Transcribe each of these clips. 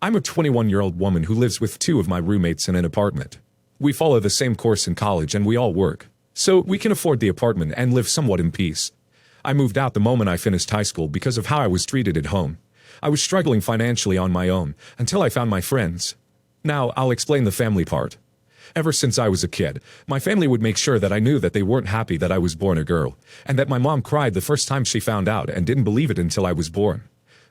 I'm a 21-year-old woman who lives with two of my roommates in an apartment. We follow the same course in college and we all work, so we can afford the apartment and live somewhat in peace. I moved out the moment I finished high school because of how I was treated at home. I was struggling financially on my own until I found my friends. Now, I'll explain the family part. Ever since I was a kid, my family would make sure that I knew that they weren't happy that I was born a girl, and that my mom cried the first time she found out and didn't believe it until I was born.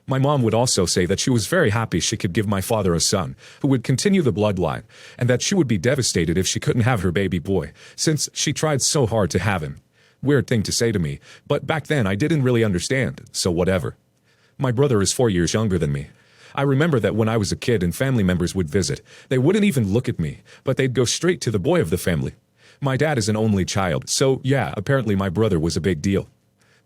My mom would also say that she was very happy she could give my father a son, who would continue the bloodline, and that she would be devastated if she couldn't have her baby boy, since she tried so hard to have him. Weird thing to say to me, but back then I didn't really understand, so whatever. My brother is 4 years younger than me. I remember that when I was a kid and family members would visit, they wouldn't even look at me, but they'd go straight to the boy of the family. My dad is an only child, so yeah, apparently my brother was a big deal.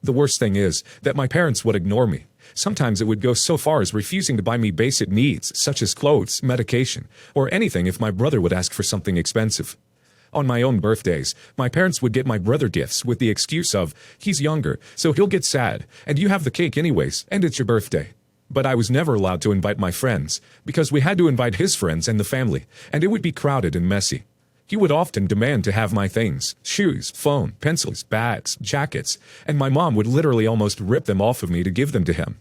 The worst thing is that my parents would ignore me. Sometimes it would go so far as refusing to buy me basic needs, such as clothes, medication, or anything if my brother would ask for something expensive. On my own birthdays, my parents would get my brother gifts with the excuse of, he's younger, so he'll get sad, and you have the cake anyways, and it's your birthday. But I was never allowed to invite my friends, because we had to invite his friends and the family, and it would be crowded and messy. He would often demand to have my things, shoes, phone, pencils, bags, jackets, and my mom would literally almost rip them off of me to give them to him.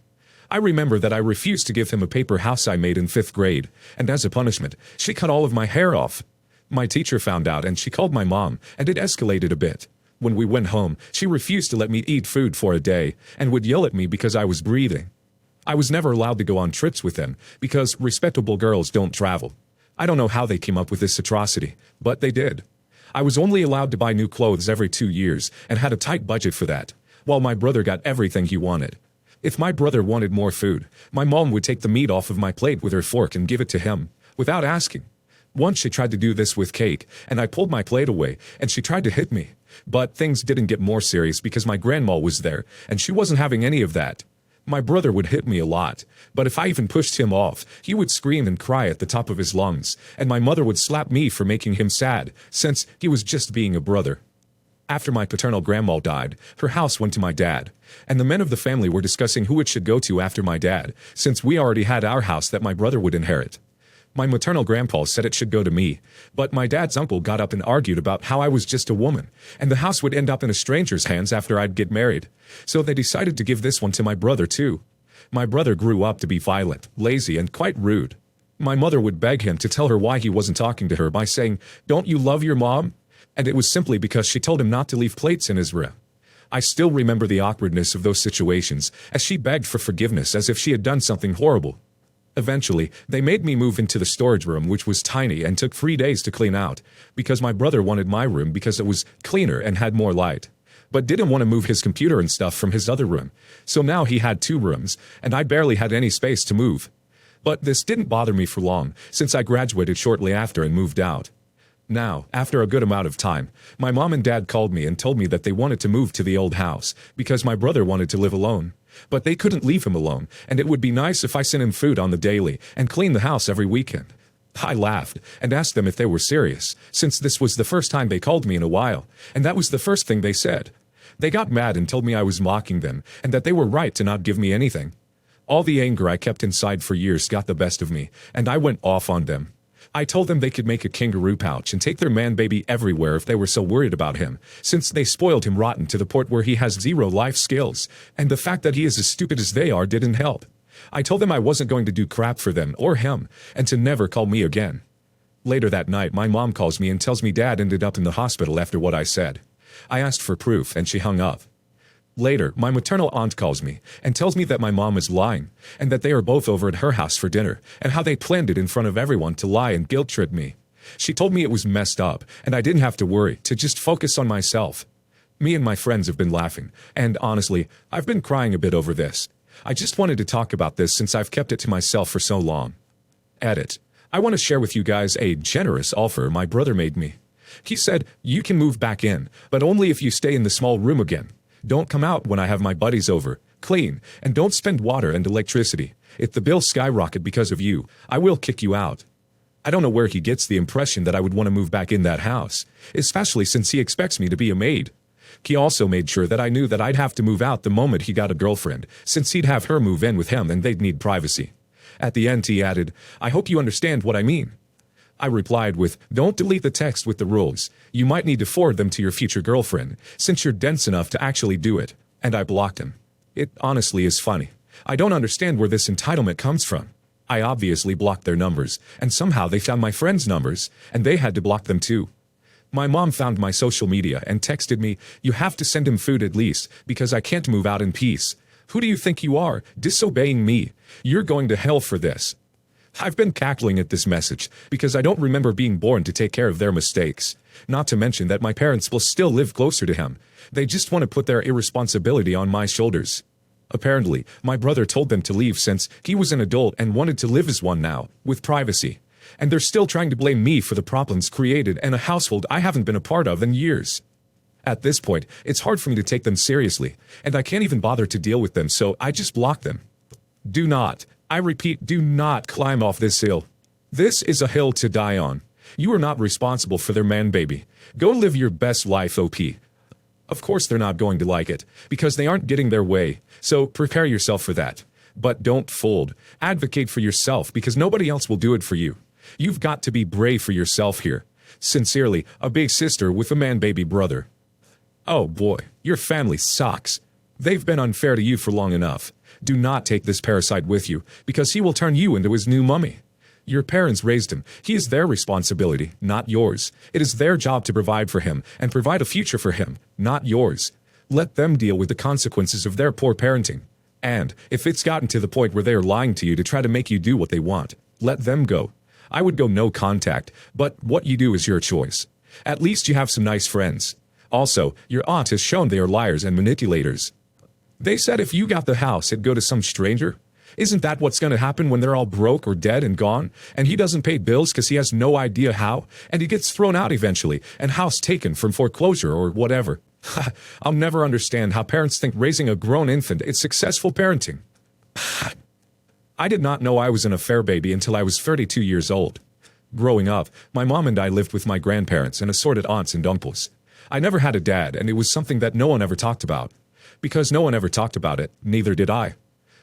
I remember that I refused to give him a paper house I made in 5th grade, and as a punishment, she cut all of my hair off. My teacher found out and she called my mom, and it escalated a bit. When we went home, she refused to let me eat food for a day, and would yell at me because I was breathing. I was never allowed to go on trips with them, because respectable girls don't travel. I don't know how they came up with this atrocity, but they did. I was only allowed to buy new clothes every 2 years, and had a tight budget for that, while my brother got everything he wanted. If my brother wanted more food, my mom would take the meat off of my plate with her fork and give it to him, without asking. Once she tried to do this with cake, and I pulled my plate away, and she tried to hit me. But things didn't get more serious because my grandma was there, and she wasn't having any of that. My brother would hit me a lot, but if I even pushed him off, he would scream and cry at the top of his lungs, and my mother would slap me for making him sad, since he was just being a brother. After my paternal grandma died, her house went to my dad, and the men of the family were discussing who it should go to after my dad, since we already had our house that my brother would inherit. My maternal grandpa said it should go to me, but my dad's uncle got up and argued about how I was just a woman, and the house would end up in a stranger's hands after I'd get married. So they decided to give this one to my brother too. My brother grew up to be violent, lazy, and quite rude. My mother would beg him to tell her why he wasn't talking to her by saying, "Don't you love your mom?" And it was simply because she told him not to leave plates in his room. I still remember the awkwardness of those situations, as she begged for forgiveness as if she had done something horrible. Eventually, they made me move into the storage room, which was tiny and took 3 days to clean out, because my brother wanted my room because it was cleaner and had more light, but didn't want to move his computer and stuff from his other room, so now he had 2 rooms, and I barely had any space to move. But this didn't bother me for long, since I graduated shortly after and moved out. Now, after a good amount of time, my mom and dad called me and told me that they wanted to move to the old house, because my brother wanted to live alone. But they couldn't leave him alone, and it would be nice if I sent him food on the daily and cleaned the house every weekend. I laughed and asked them if they were serious, since this was the first time they called me in a while, and that was the first thing they said. They got mad and told me I was mocking them, and that they were right to not give me anything. All the anger I kept inside for years got the best of me, and I went off on them. I told them they could make a kangaroo pouch and take their man-baby everywhere if they were so worried about him, since they spoiled him rotten to the point where he has 0 life skills, and the fact that he is as stupid as they are didn't help. I told them I wasn't going to do crap for them or him, and to never call me again. Later that night, my mom calls me and tells me Dad ended up in the hospital after what I said. I asked for proof, and she hung up. Later, my maternal aunt calls me and tells me that my mom is lying, and that they are both over at her house for dinner, and how they planned it in front of everyone to lie and guilt-trip me. She told me it was messed up, and I didn't have to worry, to just focus on myself. Me and my friends have been laughing, and honestly, I've been crying a bit over this. I just wanted to talk about this since I've kept it to myself for so long. Edit. I want to share with you guys a generous offer my brother made me. He said, "You can move back in, but only if you stay in the small room again. Don't come out when I have my buddies over. Clean, and don't spend water and electricity. If the bills skyrocket because of you, I will kick you out." I don't know where he gets the impression that I would want to move back in that house, especially since he expects me to be a maid. He also made sure that I knew that I'd have to move out the moment he got a girlfriend, since he'd have her move in with him and they'd need privacy. At the end he added, "I hope you understand what I mean." I replied with, "Don't delete the text with the rules. You might need to forward them to your future girlfriend, since you're dense enough to actually do it." And I blocked him. It honestly is funny. I don't understand where this entitlement comes from. I obviously blocked their numbers, and somehow they found my friends' numbers, and they had to block them too. My mom found my social media and texted me, "You have to send him food at least, because I can't move out in peace. Who do you think you are, disobeying me? You're going to hell for this." I've been cackling at this message, because I don't remember being born to take care of their mistakes. Not to mention that my parents will still live closer to him. They just want to put their irresponsibility on my shoulders. Apparently, my brother told them to leave since he was an adult and wanted to live as one now, with privacy. And they're still trying to blame me for the problems created in a household I haven't been a part of in years. At this point, it's hard for me to take them seriously, and I can't even bother to deal with them, so I just block them. Do not, I repeat, do not climb off this hill. This is a hill to die on. You are not responsible for their man baby. Go live your best life, OP. Of course they're not going to like it, because they aren't getting their way, so prepare yourself for that. But don't fold. Advocate for yourself, because nobody else will do it for you. You've got to be brave for yourself here. Sincerely, a big sister with a man baby brother. Oh boy, your family sucks. They've been unfair to you for long enough. Do not take this parasite with you, because he will turn you into his new mummy. Your parents raised him. He is their responsibility, not yours. It is their job to provide for him and provide a future for him, not yours. Let them deal with the consequences of their poor parenting. And if it's gotten to the point where they are lying to you to try to make you do what they want, let them go. I would go no contact, but what you do is your choice. At least you have some nice friends. Also, your aunt has shown they are liars and manipulators. They said if you got the house, it'd go to some stranger. Isn't that what's going to happen when they're all broke or dead and gone, and he doesn't pay bills because he has no idea how, and he gets thrown out eventually, and house taken from foreclosure or whatever? I'll never understand how parents think raising a grown infant is successful parenting. I did not know I was an affair baby until I was 32 years old. Growing up, my mom and I lived with my grandparents and assorted aunts and uncles. I never had a dad, and it was something that no one ever talked about. Because no one ever talked about it, neither did I.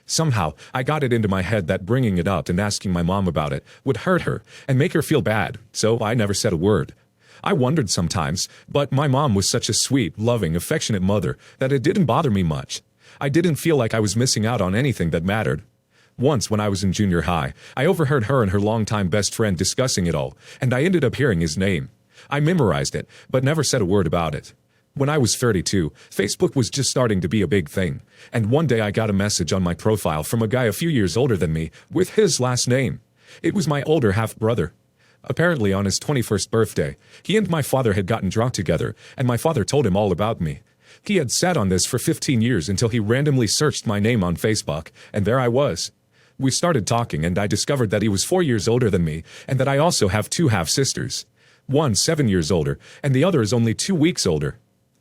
Somehow, I got it into my head that bringing it up and asking my mom about it would hurt her and make her feel bad, so I never said a word. I wondered sometimes, but my mom was such a sweet, loving, affectionate mother that it didn't bother me much. I didn't feel like I was missing out on anything that mattered. Once, when I was in junior high, I overheard her and her longtime best friend discussing it all, and I ended up hearing his name. I memorized it, but never said a word about it. When I was 32, Facebook was just starting to be a big thing, and one day I got a message on my profile from a guy a few years older than me, with his last name. It was my older half-brother. Apparently on his 21st birthday, he and my father had gotten drunk together, and my father told him all about me. He had sat on this for 15 years until he randomly searched my name on Facebook, and there I was. We started talking, and I discovered that he was 4 years older than me, and that I also have two half-sisters. One 7 years older, and the other is only 2 weeks older.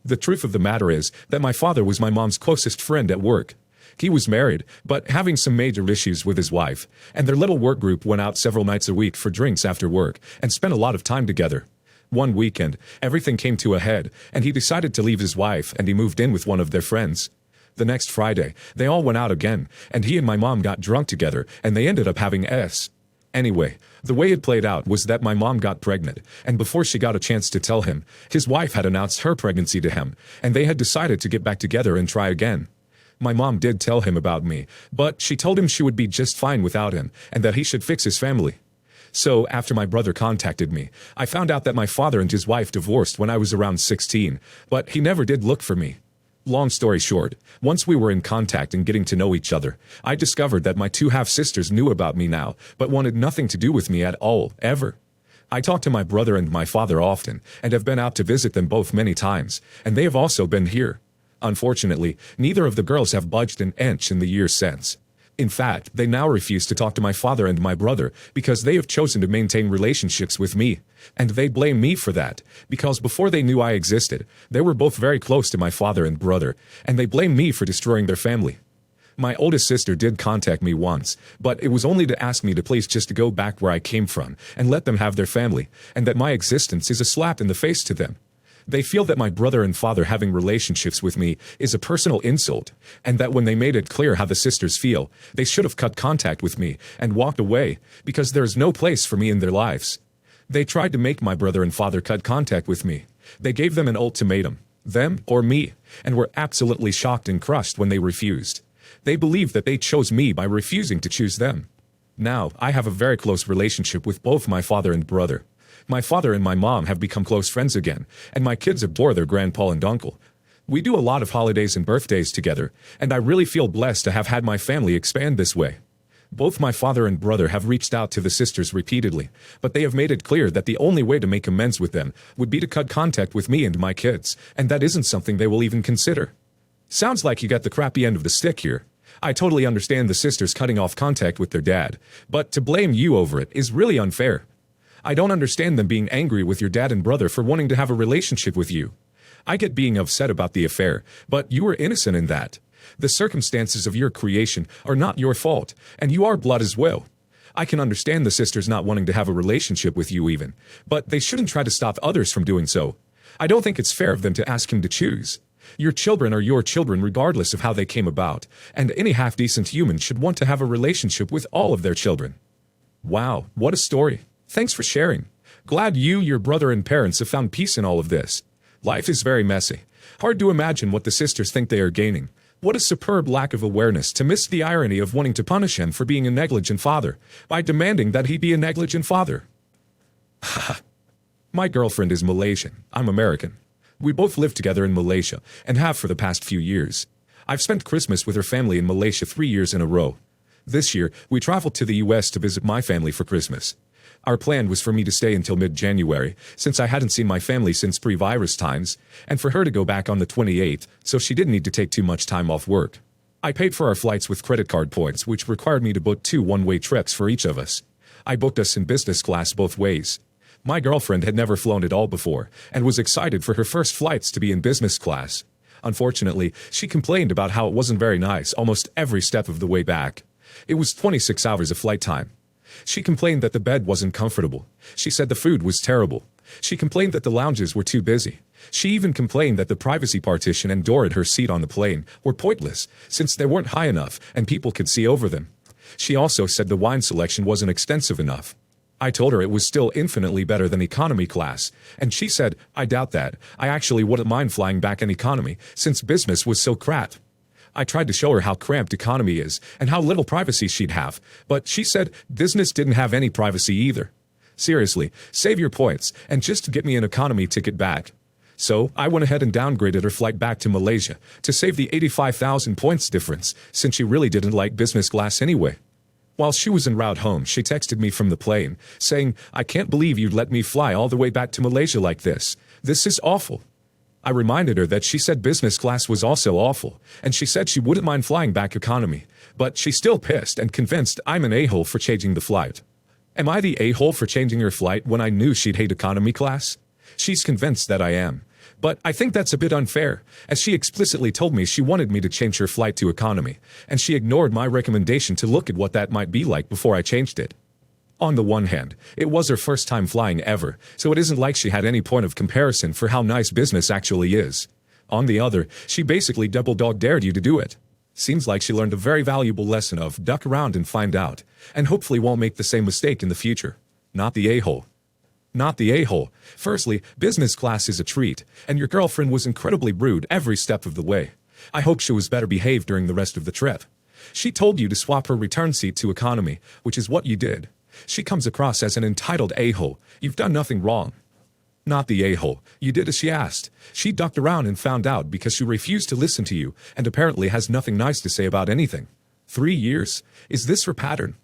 The truth of the matter is that my father was my mom's closest friend at work. He was married, but having some major issues with his wife, and their little work group went out several nights a week for drinks after work and spent a lot of time together. One weekend, everything came to a head, and he decided to leave his wife, and he moved in with one of their friends. The next Friday, they all went out again, and he and my mom got drunk together, and they ended up having S. Anyway, the way it played out was that my mom got pregnant, and before she got a chance to tell him, his wife had announced her pregnancy to him, and they had decided to get back together and try again. My mom did tell him about me, but she told him she would be just fine without him, and that he should fix his family. So, after my brother contacted me, I found out that my father and his wife divorced when I was around 16, but he never did look for me. Long story short, once we were in contact and getting to know each other, I discovered that my two half-sisters knew about me now, but wanted nothing to do with me at all, ever. I talk to my brother and my father often, and have been out to visit them both many times, and they have also been here. Unfortunately, neither of the girls have budged an inch in the years since. In fact, they now refuse to talk to my father and my brother because they have chosen to maintain relationships with me. And they blame me for that, because before they knew I existed, they were both very close to my father and brother, and they blame me for destroying their family. My oldest sister did contact me once, but it was only to ask me to please just go back where I came from and let them have their family, and that my existence is a slap in the face to them. They feel that my brother and father having relationships with me is a personal insult, and that when they made it clear how the sisters feel, they should have cut contact with me and walked away, because there is no place for me in their lives. They tried to make my brother and father cut contact with me. They gave them an ultimatum, them or me, and were absolutely shocked and crushed when they refused. They believe that they chose me by refusing to choose them. Now, I have a very close relationship with both my father and brother. My father and my mom have become close friends again, and my kids adore their grandpa and uncle. We do a lot of holidays and birthdays together, and I really feel blessed to have had my family expand this way. Both my father and brother have reached out to the sisters repeatedly, but they have made it clear that the only way to make amends with them would be to cut contact with me and my kids, and that isn't something they will even consider. Sounds like you got the crappy end of the stick here. I totally understand the sisters cutting off contact with their dad, but to blame you over it is really unfair. I don't understand them being angry with your dad and brother for wanting to have a relationship with you. I get being upset about the affair, but you were innocent in that. The circumstances of your creation are not your fault, and you are blood as well. I can understand the sisters not wanting to have a relationship with you even, but they shouldn't try to stop others from doing so. I don't think it's fair of them to ask him to choose. Your children are your children regardless of how they came about, and any half-decent human should want to have a relationship with all of their children. Wow, what a story. Thanks for sharing. Glad you, your brother, and parents have found peace in all of this. Life is very messy. Hard to imagine what the sisters think they are gaining. What a superb lack of awareness to miss the irony of wanting to punish him for being a negligent father, by demanding that he be a negligent father. My girlfriend is Malaysian. I'm American. We both live together in Malaysia, and have for the past few years. I've spent Christmas with her family in Malaysia 3 years in a row. This year, we traveled to the US to visit my family for Christmas. Our plan was for me to stay until mid-January, since I hadn't seen my family since pre-virus times, and for her to go back on the 28th, so she didn't need to take too much time off work. I paid for our flights with credit card points, which required me to book 2 one-way trips for each of us. I booked us in business class both ways. My girlfriend had never flown at all before, and was excited for her first flights to be in business class. Unfortunately, she complained about how it wasn't very nice almost every step of the way back. It was 26 hours of flight time. She complained that the bed wasn't comfortable. She said the food was terrible. She complained that the lounges were too busy. She even complained that the privacy partition and door at her seat on the plane were pointless, since they weren't high enough and people could see over them. She also said the wine selection wasn't extensive enough. I told her it was still infinitely better than economy class, and she said, I doubt that. I actually wouldn't mind flying back in economy, since business was so crap. I tried to show her how cramped economy is and how little privacy she'd have, but she said business didn't have any privacy either. Seriously, save your points and just get me an economy ticket back. So I went ahead and downgraded her flight back to Malaysia to save the 85,000 points difference, since she really didn't like business class anyway. While she was en route home, she texted me from the plane, saying, I can't believe you'd let me fly all the way back to Malaysia like this. This is awful. I reminded her that she said business class was also awful, and she said she wouldn't mind flying back economy, but she's still pissed and convinced I'm an a-hole for changing the flight. Am I the a-hole for changing her flight when I knew she'd hate economy class? She's convinced that I am. But I think that's a bit unfair, as she explicitly told me she wanted me to change her flight to economy, and she ignored my recommendation to look at what that might be like before I changed it. On the one hand, it was her first time flying ever, so it isn't like she had any point of comparison for how nice business actually is. On the other, she basically double-dog dared you to do it. Seems like she learned a very valuable lesson of duck around and find out, and hopefully won't make the same mistake in the future. Not the a-hole. Not the a-hole. Firstly, business class is a treat, and your girlfriend was incredibly rude every step of the way. I hope she was better behaved during the rest of the trip. She told you to swap her return seat to economy, which is what you did. She comes across as an entitled a-hole. You've done nothing wrong. Not the a-hole. You did as she asked. She ducked around and found out because she refused to listen to you and apparently has nothing nice to say about anything. 3 years? Is this her pattern?